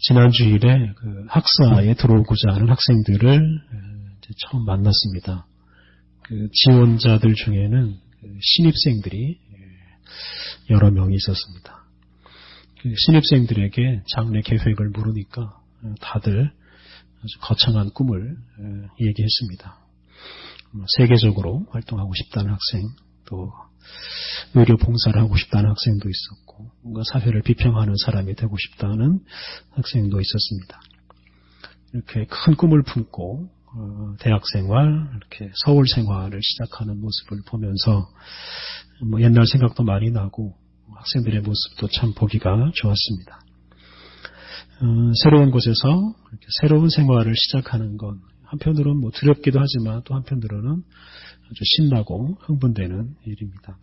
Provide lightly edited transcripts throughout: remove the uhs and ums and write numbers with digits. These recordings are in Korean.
지난 주일에 그 학사에 들어오고자 하는 학생들을 이제 처음 만났습니다. 그 지원자들 중에는 신입생들이 여러 명이 있었습니다. 그 신입생들에게 장래 계획을 물으니까 다들 아주 거창한 꿈을 얘기했습니다. 세계적으로 활동하고 싶다는 학생, 또 의료 봉사를 하고 싶다는 학생도 있었고, 뭔가 사회를 비평하는 사람이 되고 싶다는 학생도 있었습니다. 이렇게 큰 꿈을 품고 대학생활, 이렇게 서울 생활을 시작하는 모습을 보면서 옛날 생각도 많이 나고 학생들의 모습도 참 보기가 좋았습니다. 새로운 곳에서 이렇게 새로운 생활을 시작하는 건 한편으로는 두렵기도 하지만 또 한편으로는 아주 신나고 흥분되는 일입니다.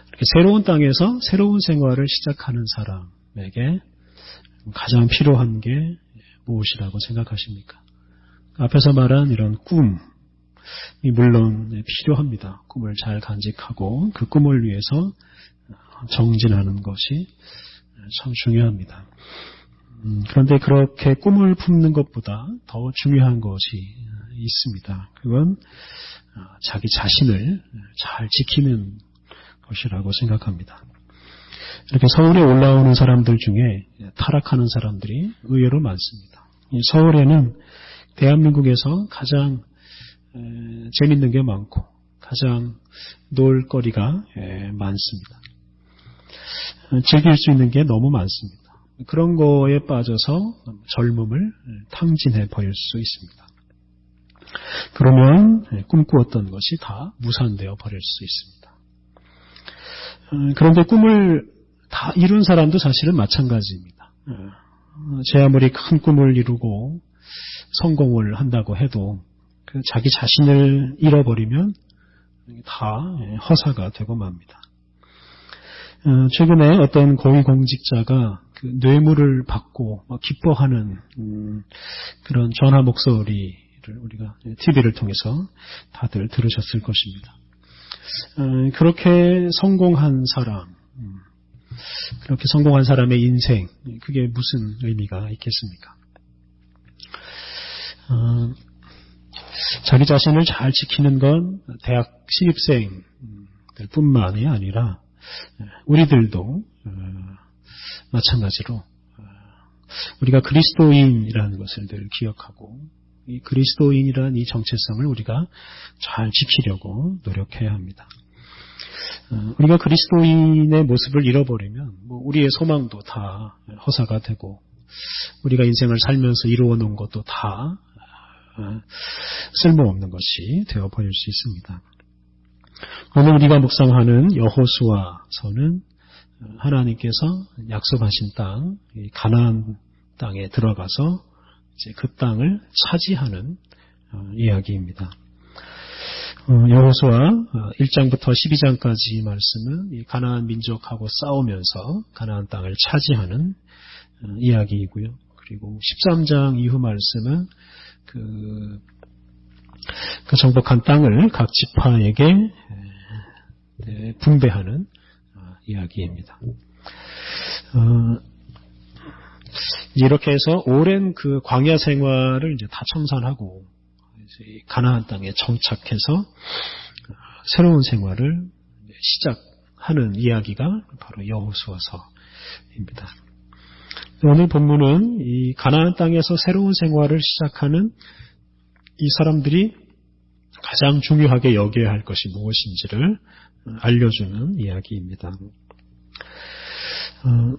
이렇게 새로운 땅에서 새로운 생활을 시작하는 사람에게 가장 필요한 게 무엇이라고 생각하십니까? 앞에서 말한 이런 꿈이 물론 필요합니다. 꿈을 잘 간직하고 그 꿈을 위해서 정진하는 것이 참 중요합니다. 그런데 그렇게 꿈을 품는 것보다 더 중요한 것이 있습니다. 그건 자기 자신을 잘 지키는 것이라고 생각합니다. 이렇게 서울에 올라오는 사람들 중에 타락하는 사람들이 의외로 많습니다. 서울에는 대한민국에서 가장 재밌는 게 많고 가장 놀거리가 많습니다. 즐길 수 있는 게 너무 많습니다. 그런 거에 빠져서 젊음을 탕진해 버릴 수 있습니다. 그러면 꿈꾸었던 것이 다 무산되어 버릴 수 있습니다. 그런데 꿈을 다 이룬 사람도 사실은 마찬가지입니다. 제 아무리 큰 꿈을 이루고 성공을 한다고 해도 자기 자신을 잃어버리면 다 허사가 되고 맙니다. 최근에 어떤 고위공직자가 그 뇌물을 받고 기뻐하는 그런 전화 목소리를 우리가 TV를 통해서 다들 들으셨을 것입니다. 그렇게 성공한 사람, 그렇게 성공한 사람의 인생, 그게 무슨 의미가 있겠습니까? 자기 자신을 잘 지키는 건 대학 신입생들 뿐만이 아니라 우리들도 마찬가지로 우리가 그리스도인이라는 것을 늘 기억하고 이 그리스도인이라는 이 정체성을 우리가 잘 지키려고 노력해야 합니다. 우리가 그리스도인의 모습을 잃어버리면 우리의 소망도 다 허사가 되고 우리가 인생을 살면서 이루어 놓은 것도 다 쓸모없는 것이 되어버릴 수 있습니다. 오늘 우리가 묵상하는 여호수아서는 하나님께서 약속하신 땅, 가나안 땅에 들어가서 이제 그 땅을 차지하는 이야기입니다. 여호수아 1장부터 12장까지 말씀은 이 가나안 민족하고 싸우면서 가나안 땅을 차지하는 이야기이고요. 그리고 13장 이후 말씀은 그 정복한 땅을 각 지파에게 분배하는 이야기입니다. 이렇게 해서 오랜 그 광야 생활을 이제 다 청산하고 이제 가나안 땅에 정착해서 새로운 생활을 시작하는 이야기가 바로 여호수아서입니다. 오늘 본문은 이 가나안 땅에서 새로운 생활을 시작하는 이 사람들이 가장 중요하게 여겨야 할 것이 무엇인지를 알려주는 이야기입니다.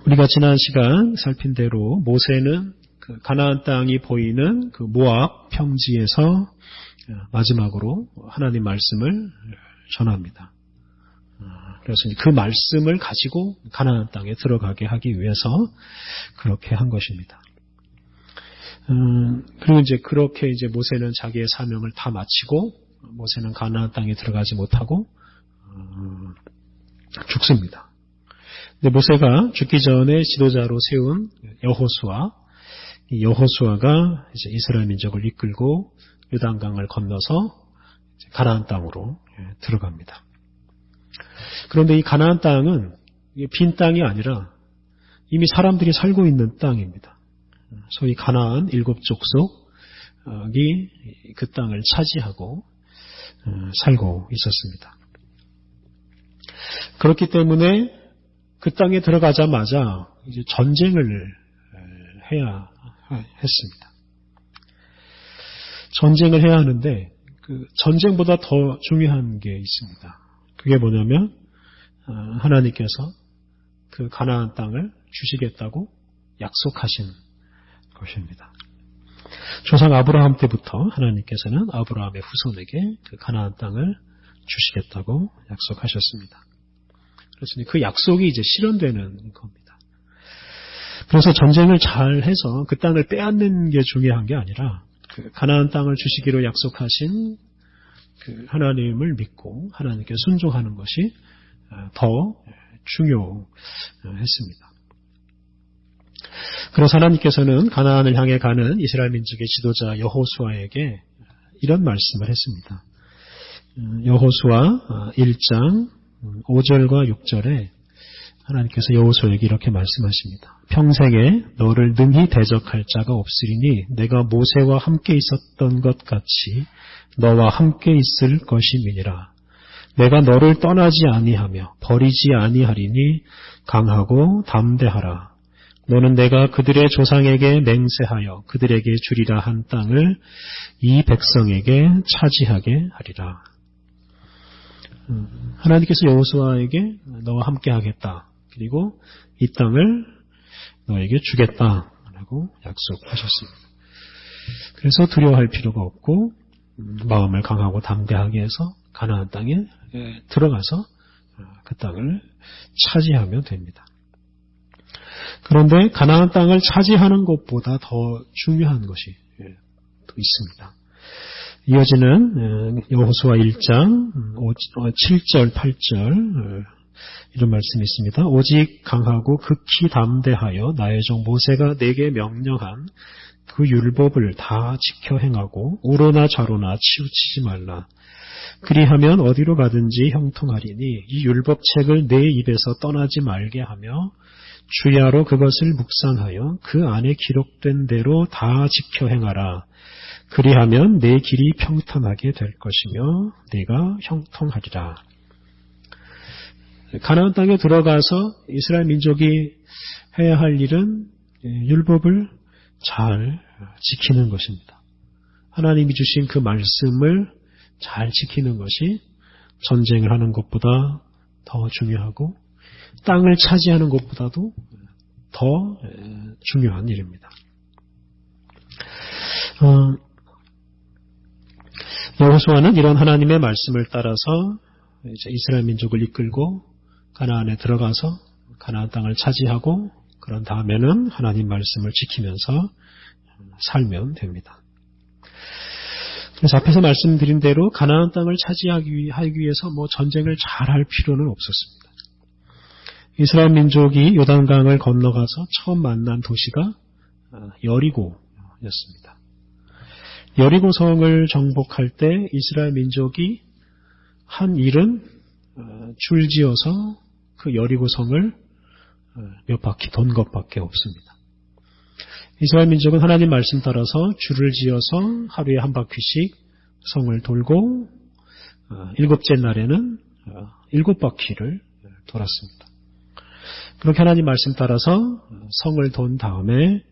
우리가 지난 시간 살핀 대로 모세는 그 가나안 땅이 보이는 그 모압 평지에서 마지막으로 하나님 말씀을 전합니다. 그래서 그 말씀을 가지고 가나안 땅에 들어가게 하기 위해서 그렇게 한 것입니다. 그리고 이제 그렇게 이제 모세는 자기의 사명을 다 마치고 모세는 가나안 땅에 들어가지 못하고 죽습니다. 근데 모세가 죽기 전에 지도자로 세운 여호수아, 이 여호수아가 이제 이스라엘 민족을 이끌고 요단강을 건너서 가나안 땅으로 들어갑니다. 그런데 이 가나안 땅은 빈 땅이 아니라 이미 사람들이 살고 있는 땅입니다. 소위 가나안 7족속이 그 땅을 차지하고 살고 있었습니다. 그렇기 때문에 그 땅에 들어가자마자 이제 전쟁을 해야 했습니다. 전쟁을 해야 하는데 그 전쟁보다 더 중요한 게 있습니다. 그게 뭐냐면 하나님께서 그 가나안 땅을 주시겠다고 약속하신 것입니다. 조상 아브라함 때부터 하나님께서는 아브라함의 후손에게 그 가나안 땅을 주시겠다고 약속하셨습니다. 그래서 그 약속이 이제 실현되는 겁니다. 그래서 전쟁을 잘 해서 그 땅을 빼앗는 게 중요한 게 아니라 그 가나안 땅을 주시기로 약속하신 그 하나님을 믿고 하나님께 순종하는 것이 더 중요했습니다. 그래서 하나님께서는 가나안을 향해 가는 이스라엘 민족의 지도자 여호수아에게 이런 말씀을 했습니다. 여호수아 1장 5절과 6절에 하나님께서 여호수아에게 이렇게 말씀하십니다. 평생에 너를 능히 대적할 자가 없으리니 내가 모세와 함께 있었던 것 같이 너와 함께 있을 것임이니라. 내가 너를 떠나지 아니하며 버리지 아니하리니 강하고 담대하라. 너는 내가 그들의 조상에게 맹세하여 그들에게 주리라 한 땅을 이 백성에게 차지하게 하리라. 하나님께서 여호수아에게 너와 함께 하겠다. 그리고 이 땅을 너에게 주겠다라고 약속하셨습니다. 그래서 두려워할 필요가 없고 마음을 강하고 담대하게 해서 가나안 땅에 들어가서 그 땅을 차지하면 됩니다. 그런데 가나안 땅을 차지하는 것보다 더 중요한 것이 또 있습니다. 이어지는 여호수아 1장 7절 8절 이런 말씀이 있습니다. 오직 강하고 극히 담대하여 나의 종 모세가 내게 명령한 그 율법을 다 지켜 행하고 우로나 좌로나 치우치지 말라. 그리하면 어디로 가든지 형통하리니 이 율법책을 내 입에서 떠나지 말게 하며 주야로 그것을 묵상하여 그 안에 기록된 대로 다 지켜 행하라. 그리하면 내 길이 평탄하게 될 것이며 내가 형통하리라. 가나안 땅에 들어가서 이스라엘 민족이 해야 할 일은 율법을 잘 지키는 것입니다. 하나님이 주신 그 말씀을 잘 지키는 것이 전쟁을 하는 것보다 더 중요하고 땅을 차지하는 것보다도 더 중요한 일입니다. 여호수아는 이런 하나님의 말씀을 따라서 이제 이스라엘 민족을 이끌고 가나안에 들어가서 가나안 땅을 차지하고 그런 다음에는 하나님 말씀을 지키면서 살면 됩니다. 그래서 앞에서 말씀드린 대로 가나안 땅을 차지하기 위해서 전쟁을 잘할 필요는 없었습니다. 이스라엘 민족이 요단강을 건너가서 처음 만난 도시가 여리고였습니다. 여리고 성을 정복할 때 이스라엘 민족이 한 일은 줄지어서 그 여리고 성을 몇 바퀴 돈 것밖에 없습니다. 이스라엘 민족은 하나님 말씀 따라서 줄을 지어서 하루에 한 바퀴씩 성을 돌고 7째 날에는 7바퀴를 돌았습니다. 그렇게 하나님 말씀 따라서 성을 돈 다음에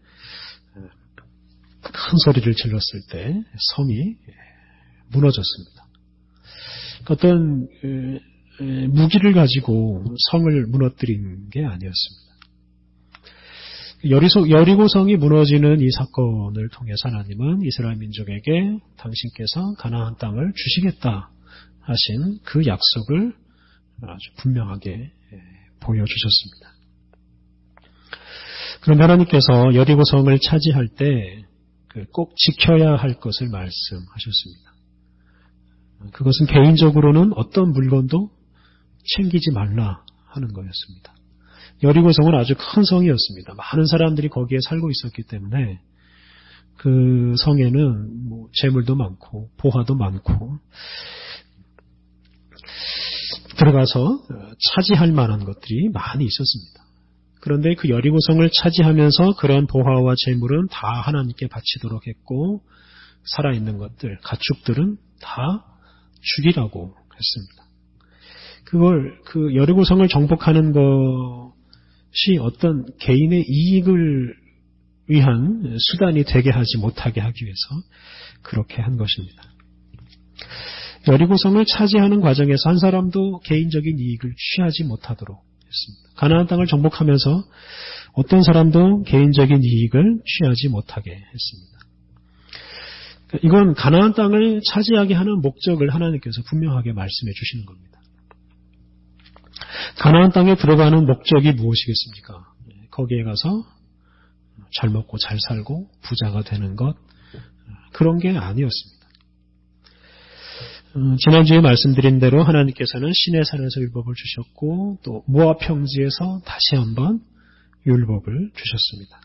큰 소리를 질렀을 때 성이 무너졌습니다. 어떤 무기를 가지고 성을 무너뜨린 게 아니었습니다. 여리고 성이 무너지는 이 사건을 통해서 하나님은 이스라엘 민족에게 당신께서 가나안 땅을 주시겠다 하신 그 약속을 아주 분명하게 보여주셨습니다. 그럼 하나님께서 여리고 성을 차지할 때 꼭 지켜야 할 것을 말씀하셨습니다. 그것은 개인적으로는 어떤 물건도 챙기지 말라 하는 거였습니다. 여리고성은 아주 큰 성이었습니다. 많은 사람들이 거기에 살고 있었기 때문에 그 성에는 재물도 많고 보화도 많고 들어가서 차지할 만한 것들이 많이 있었습니다. 그런데 그 여리고성을 차지하면서 그런 보화와 재물은 다 하나님께 바치도록 했고 살아있는 것들, 가축들은 다 죽이라고 했습니다. 그걸 그 여리고성을 정복하는 것이 어떤 개인의 이익을 위한 수단이 되게 하지 못하게 하기 위해서 그렇게 한 것입니다. 여리고성을 차지하는 과정에서 한 사람도 개인적인 이익을 취하지 못하도록 했습니다. 가나안 땅을 정복하면서 어떤 사람도 개인적인 이익을 취하지 못하게 했습니다. 이건 가나안 땅을 차지하게 하는 목적을 하나님께서 분명하게 말씀해 주시는 겁니다. 가나안 땅에 들어가는 목적이 무엇이겠습니까? 거기에 가서 잘 먹고 잘 살고 부자가 되는 것, 그런 게 아니었습니다. 지난주에 말씀드린 대로 하나님께서는 시내산에서 율법을 주셨고 또 모압 평지에서 다시 한번 율법을 주셨습니다.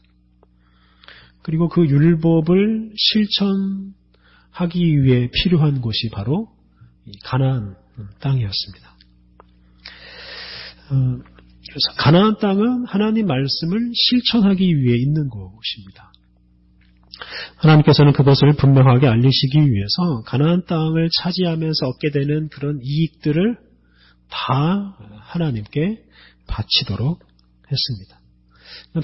그리고 그 율법을 실천하기 위해 필요한 곳이 바로 가나안 땅이었습니다. 그래서 가나안 땅은 하나님 말씀을 실천하기 위해 있는 곳입니다. 하나님께서는 그것을 분명하게 알리시기 위해서 가나안 땅을 차지하면서 얻게 되는 그런 이익들을 다 하나님께 바치도록 했습니다.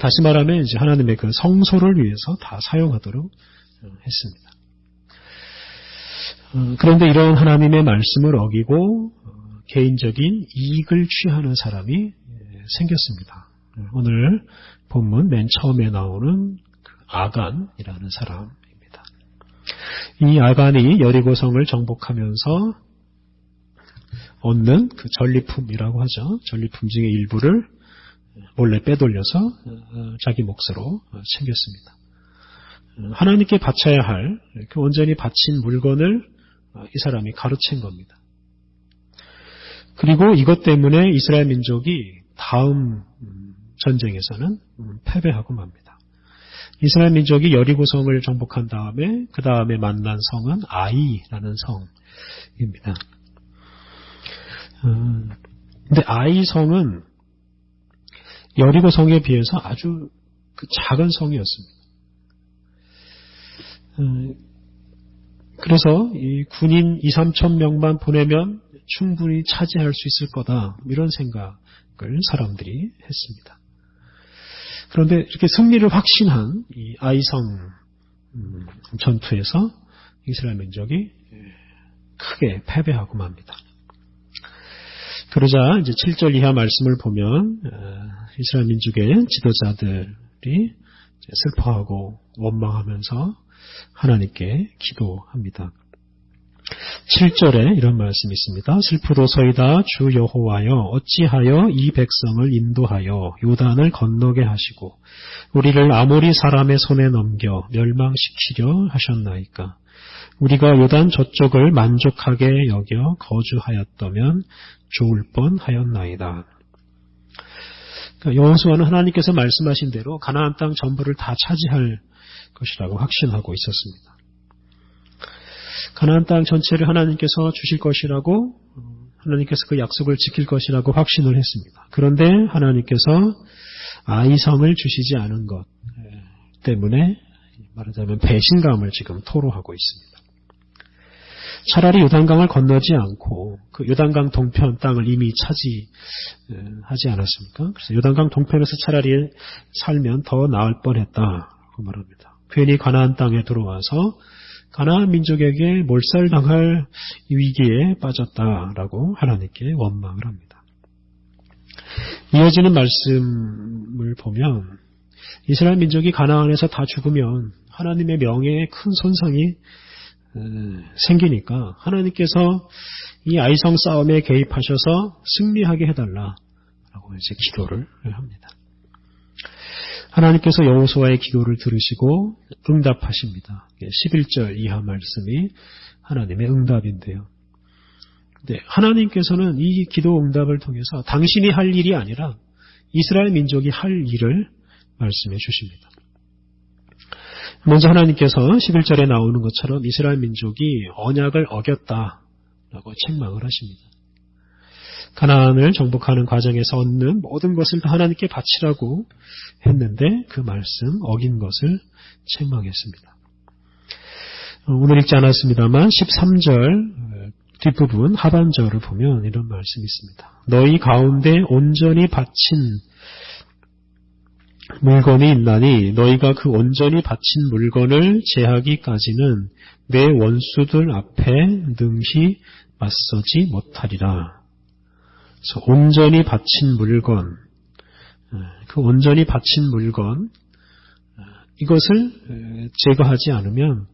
다시 말하면 이제 하나님의 그 성소를 위해서 다 사용하도록 했습니다. 그런데 이런 하나님의 말씀을 어기고 개인적인 이익을 취하는 사람이 생겼습니다. 오늘 본문 맨 처음에 나오는 아간이라는 사람입니다. 이 아간이 여리고성을 정복하면서 얻는 그 전리품이라고 하죠. 전리품 중의 일부를 몰래 빼돌려서 자기 몫으로 챙겼습니다. 하나님께 바쳐야 할 그 온전히 바친 물건을 이 사람이 가로챈 겁니다. 그리고 이것 때문에 이스라엘 민족이 다음 전쟁에서는 패배하고 맙니다. 이스라엘 민족이 여리고성을 정복한 다음에 그 다음에 만난 성은 아이라는 성입니다. 근데 아이 성은 여리고성에 비해서 아주 작은 성이었습니다. 그래서 이 군인 2-3천 명만 보내면 충분히 차지할 수 있을 거다, 이런 생각을 사람들이 했습니다. 그런데 이렇게 승리를 확신한 이 아이성 전투에서 이스라엘 민족이 크게 패배하고 맙니다. 그러자 이제 7절 이하 말씀을 보면 이스라엘 민족의 지도자들이 슬퍼하고 원망하면서 하나님께 기도합니다. 7절에 이런 말씀이 있습니다. 슬프도소이다 주 여호와여, 어찌하여 이 백성을 인도하여 요단을 건너게 하시고 우리를 아모리 사람의 손에 넘겨 멸망시키려 하셨나이까. 우리가 요단 저쪽을 만족하게 여겨 거주하였다면 좋을 뻔하였나이다. 여호수아는 하나님께서 말씀하신 대로 가나안 땅 전부를 다 차지할 것이라고 확신하고 있었습니다. 가나안 땅 전체를 하나님께서 주실 것이라고, 하나님께서 그 약속을 지킬 것이라고 확신을 했습니다. 그런데 하나님께서 아이성을 주시지 않은 것 때문에 말하자면 배신감을 지금 토로하고 있습니다. 차라리 요단강을 건너지 않고 그 요단강 동편 땅을 이미 차지하지 않았습니까? 그래서 요단강 동편에서 차라리 살면 더 나을 뻔했다고 말합니다. 괜히 가나안 땅에 들어와서 가나안 민족에게 몰살당할 위기에 빠졌다라고 하나님께 원망을 합니다. 이어지는 말씀을 보면 이스라엘 민족이 가나안에서 다 죽으면 하나님의 명예에 큰 손상이 생기니까 하나님께서 이 아이성 싸움에 개입하셔서 승리하게 해달라라고 이제 기도를 합니다. 하나님께서 여호수아의 기도를 들으시고 응답하십니다. 11절 이하 말씀이 하나님의 응답인데요. 근데 하나님께서는 이 기도 응답을 통해서 당신이 할 일이 아니라 이스라엘 민족이 할 일을 말씀해 주십니다. 먼저 하나님께서 11절에 나오는 것처럼 이스라엘 민족이 언약을 어겼다라고 책망을 하십니다. 가나안을 정복하는 과정에서 얻는 모든 것을 다 하나님께 바치라고 했는데 그 말씀 어긴 것을 책망했습니다. 오늘 읽지 않았습니다만 13절 뒷부분 하반절을 보면 이런 말씀이 있습니다. 너희 가운데 온전히 바친 물건이 있나니 너희가 그 온전히 바친 물건을 제하기까지는 내 원수들 앞에 능히 맞서지 못하리라. 그래서 온전히 바친 물건, 그 온전히 바친 물건, 이것을 제거하지 않으면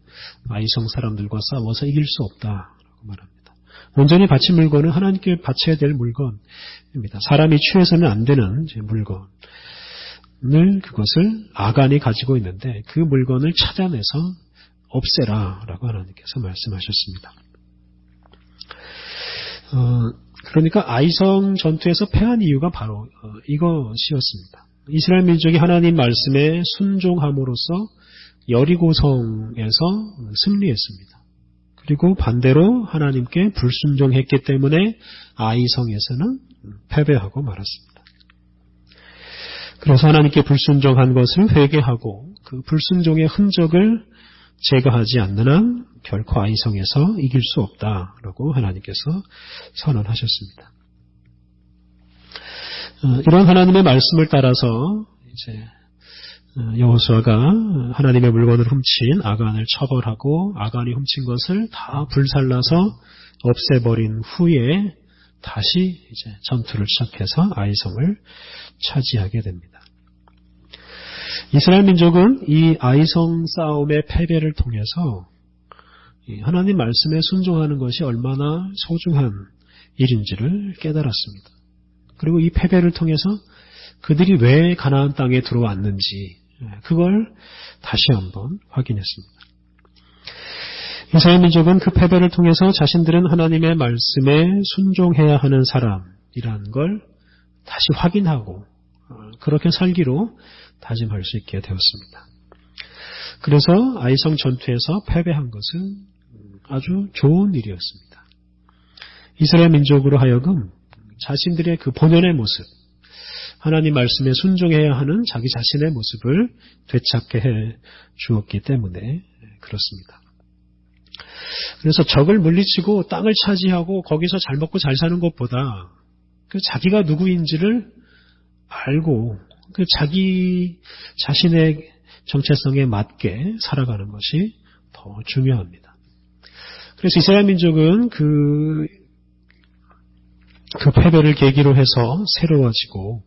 아이성 사람들과 싸워서 이길 수 없다라고 말합니다. 온전히 바친 물건은 하나님께 바쳐야 될 물건입니다. 사람이 취해서는 안 되는 물건. 그것을 아간이 가지고 있는데 그 물건을 찾아내서 없애라라고 하나님께서 말씀하셨습니다. 그러니까 아이성 전투에서 패한 이유가 바로 이것이었습니다. 이스라엘 민족이 하나님 말씀에 순종함으로써 여리고성에서 승리했습니다. 그리고 반대로 하나님께 불순종했기 때문에 아이성에서는 패배하고 말았습니다. 그래서 하나님께 불순종한 것을 회개하고 그 불순종의 흔적을 제거하지 않는 한 결코 아이성에서 이길 수 없다라고 하나님께서 선언하셨습니다. 이런 하나님의 말씀을 따라서 이제 여호수아가 하나님의 물건을 훔친 아간을 처벌하고 아간이 훔친 것을 다 불살라서 없애버린 후에 다시 이제 전투를 시작해서 아이성을 차지하게 됩니다. 이스라엘 민족은 이 아이성 싸움의 패배를 통해서 하나님 말씀에 순종하는 것이 얼마나 소중한 일인지를 깨달았습니다. 그리고 이 패배를 통해서 그들이 왜 가나안 땅에 들어왔는지 그걸 다시 한번 확인했습니다. 이스라엘 민족은 그 패배를 통해서 자신들은 하나님의 말씀에 순종해야 하는 사람이라는 걸 다시 확인하고 그렇게 살기로 다짐할 수 있게 되었습니다. 그래서 아이성 전투에서 패배한 것은 아주 좋은 일이었습니다. 이스라엘 민족으로 하여금 자신들의 그 본연의 모습, 하나님 말씀에 순종해야 하는 자기 자신의 모습을 되찾게 해 주었기 때문에 그렇습니다. 그래서 적을 물리치고 땅을 차지하고 거기서 잘 먹고 잘 사는 것보다 그 자기가 누구인지를 알고 그 자기 자신의 정체성에 맞게 살아가는 것이 더 중요합니다. 그래서 이스라엘 민족은 그 패배를 계기로 해서 새로워지고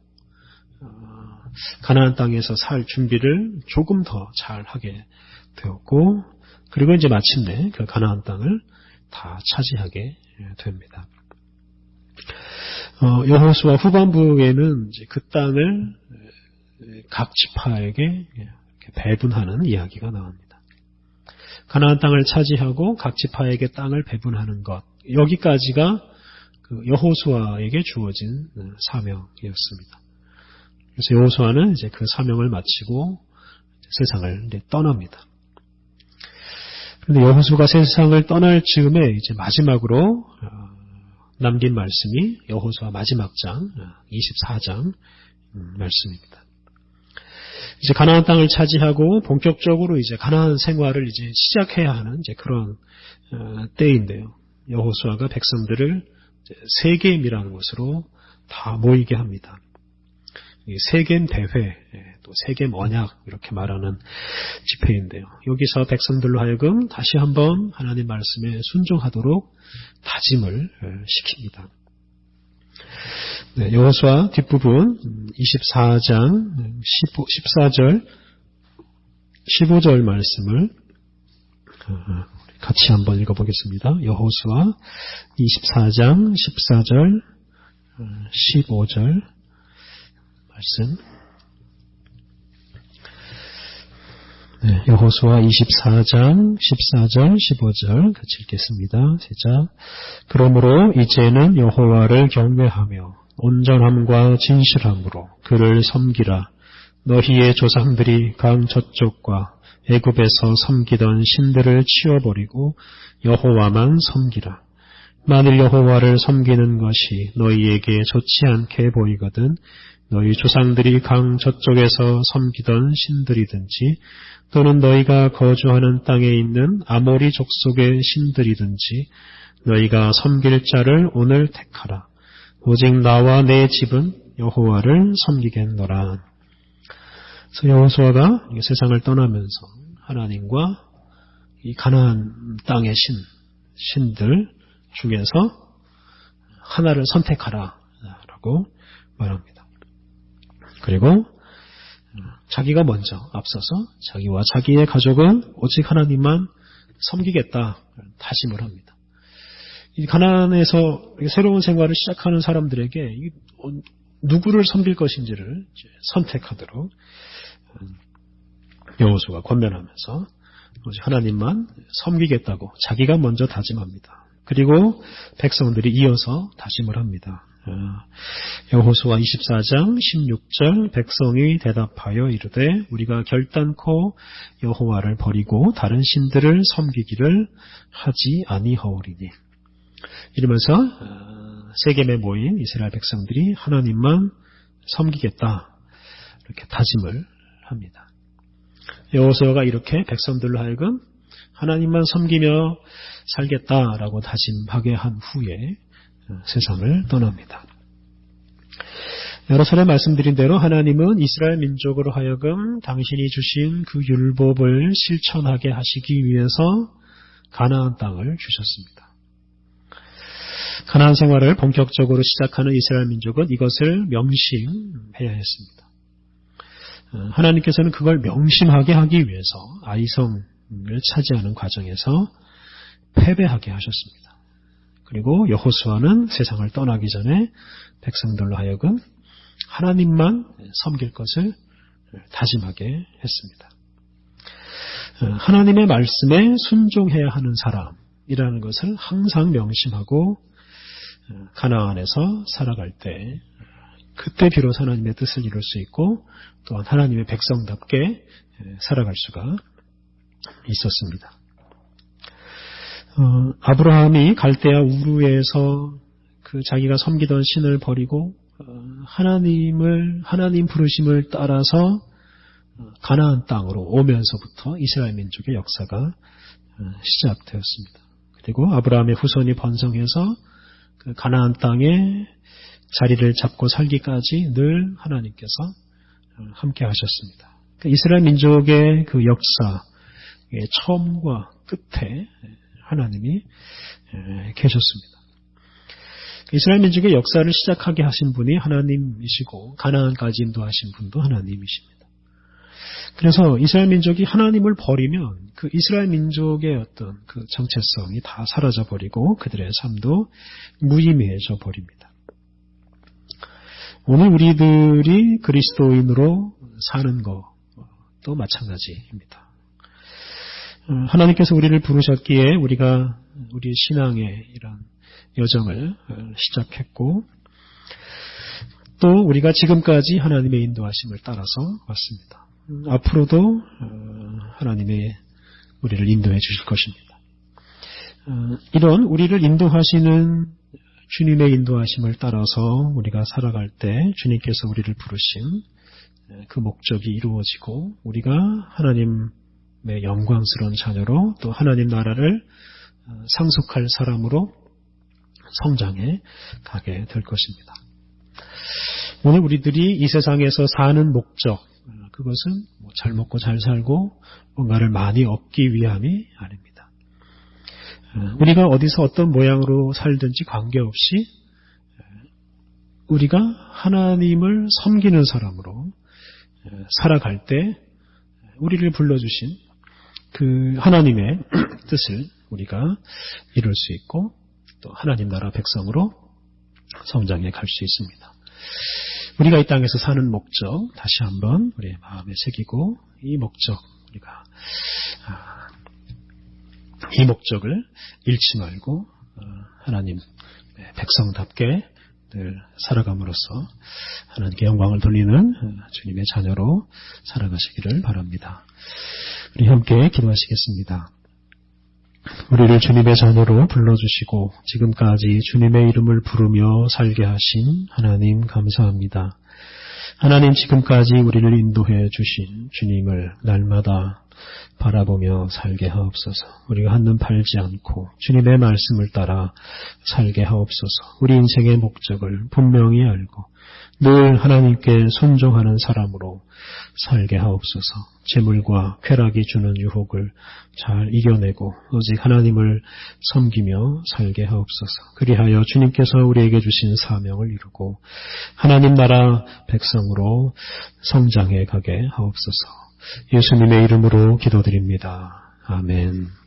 가나안 땅에서 살 준비를 조금 더 잘 하게 되었고 그리고 이제 마침내 그 가나안 땅을 다 차지하게 됩니다. 여호수아 후반부에는 이제 그 땅을 각 지파에게 배분하는 이야기가 나옵니다. 가나안 땅을 차지하고 각 지파에게 땅을 배분하는 것, 여기까지가 그 여호수아에게 주어진 사명이었습니다. 그래서 여호수아는 이제 그 사명을 마치고 세상을 이제 떠납니다. 그런데 여호수아가 세상을 떠날 즈음에 이제 마지막으로 남긴 말씀이 여호수아 마지막 장 24장 말씀입니다. 이제 가나안 땅을 차지하고 본격적으로 이제 가나안 생활을 이제 시작해야 하는 이제 그런 때인데요. 여호수아가 백성들을 세겜이라는 곳으로 다 모이게 합니다. 세겜 대회, 또 세겜 언약 이렇게 말하는 집회인데요. 여기서 백성들로 하여금 다시 한번 하나님 말씀에 순종하도록 다짐을 시킵니다. 네, 여호수아 뒷부분 24장 14절 15절 말씀을 같이 한번 읽어보겠습니다. 여호수아 24장 14절 15절 말씀. 네, 여호수아 24장 14절 15절 같이 읽겠습니다. 시작. 그러므로 이제는 여호와를 경외하며 온전함과 진실함으로 그를 섬기라. 너희의 조상들이 강 저쪽과 애굽에서 섬기던 신들을 치워버리고 여호와만 섬기라. 만일 여호와를 섬기는 것이 너희에게 좋지 않게 보이거든 너희 조상들이 강 저쪽에서 섬기던 신들이든지 또는 너희가 거주하는 땅에 있는 아모리 족속의 신들이든지 너희가 섬길 자를 오늘 택하라. 오직 나와 내 집은 여호와를 섬기겠노라. 그래서 여호수아가 세상을 떠나면서 하나님과 이 가나안 땅의 신들 중에서 하나를 선택하라 라고 말합니다. 그리고 자기가 먼저 앞서서 자기와 자기의 가족은 오직 하나님만 섬기겠다 다짐을 합니다. 이 가나안에서 새로운 생활을 시작하는 사람들에게 누구를 섬길 것인지를 선택하도록 여호수아가 권면하면서 오직 하나님만 섬기겠다고 자기가 먼저 다짐합니다. 그리고 백성들이 이어서 다짐을 합니다. 여호수아 24장 16절 백성이 대답하여 이르되 우리가 결단코 여호와를 버리고 다른 신들을 섬기기를 하지 아니하오리니 이러면서 세겜에 모인 이스라엘 백성들이 하나님만 섬기겠다 이렇게 다짐을 합니다. 여호수아가 이렇게 백성들로 하여금 하나님만 섬기며 살겠다라고 다짐하게 한 후에 세상을 떠납니다. 여러 차례 말씀드린 대로 하나님은 이스라엘 민족으로 하여금 당신이 주신 그 율법을 실천하게 하시기 위해서 가나안 땅을 주셨습니다. 가나안 생활을 본격적으로 시작하는 이스라엘 민족은 이것을 명심해야 했습니다. 하나님께서는 그걸 명심하게 하기 위해서 아이성을 차지하는 과정에서 패배하게 하셨습니다. 그리고 여호수아는 세상을 떠나기 전에 백성들로 하여금 하나님만 섬길 것을 다짐하게 했습니다. 하나님의 말씀에 순종해야 하는 사람이라는 것을 항상 명심하고 가나안에서 살아갈 때 그때 비로소 하나님의 뜻을 이룰 수 있고 또한 하나님의 백성답게 살아갈 수가 있었습니다. 아브라함이 갈대아 우르에서 그 자기가 섬기던 신을 버리고 하나님 부르심을 따라서 가나안 땅으로 오면서부터 이스라엘 민족의 역사가 시작되었습니다. 그리고 아브라함의 후손이 번성해서 그 가나안 땅에 자리를 잡고 살기까지 늘 하나님께서 함께 하셨습니다. 이스라엘 민족의 그 역사의 처음과 끝에 하나님이 계셨습니다. 이스라엘 민족의 역사를 시작하게 하신 분이 하나님이시고 가나안까지 인도하신 분도 하나님이십니다. 그래서 이스라엘 민족이 하나님을 버리면 그 이스라엘 민족의 어떤 그 정체성이 다 사라져 버리고 그들의 삶도 무의미해져 버립니다. 오늘 우리들이 그리스도인으로 사는 것도 마찬가지입니다. 하나님께서 우리를 부르셨기에 우리가 우리 신앙의 이런 여정을 시작했고 또 우리가 지금까지 하나님의 인도하심을 따라서 왔습니다. 앞으로도 하나님의 우리를 인도해 주실 것입니다. 이런 우리를 인도하시는 주님의 인도하심을 따라서 우리가 살아갈 때 주님께서 우리를 부르신 그 목적이 이루어지고 우리가 하나님의 영광스러운 자녀로 또 하나님 나라를 상속할 사람으로 성장해 가게 될 것입니다. 오늘 우리들이 이 세상에서 사는 목적, 그것은 잘 먹고 잘 살고 뭔가를 많이 얻기 위함이 아닙니다. 우리가 어디서 어떤 모양으로 살든지 관계없이 우리가 하나님을 섬기는 사람으로 살아갈 때 우리를 불러주신 그 하나님의 뜻을 우리가 이룰 수 있고 또 하나님 나라 백성으로 성장해 갈 수 있습니다. 우리가 이 땅에서 사는 목적 다시 한번 우리의 마음에 새기고 이 목적 우리가 이 목적을 잃지 말고 하나님 백성답게 늘 살아감으로써 하나님께 영광을 돌리는 주님의 자녀로 살아가시기를 바랍니다. 우리 함께 기도하시겠습니다. 우리를 주님의 자녀로 불러주시고 지금까지 주님의 이름을 부르며 살게 하신 하나님 감사합니다. 하나님, 지금까지 우리를 인도해 주신 주님을 날마다 바라보며 살게 하옵소서. 우리가 한눈 팔지 않고 주님의 말씀을 따라 살게 하옵소서. 우리 인생의 목적을 분명히 알고 늘 하나님께 순종하는 사람으로 살게 하옵소서. 재물과 쾌락이 주는 유혹을 잘 이겨내고 오직 하나님을 섬기며 살게 하옵소서. 그리하여 주님께서 우리에게 주신 사명을 이루고 하나님 나라 백성으로 성장해 가게 하옵소서. 예수님의 이름으로 기도드립니다. 아멘.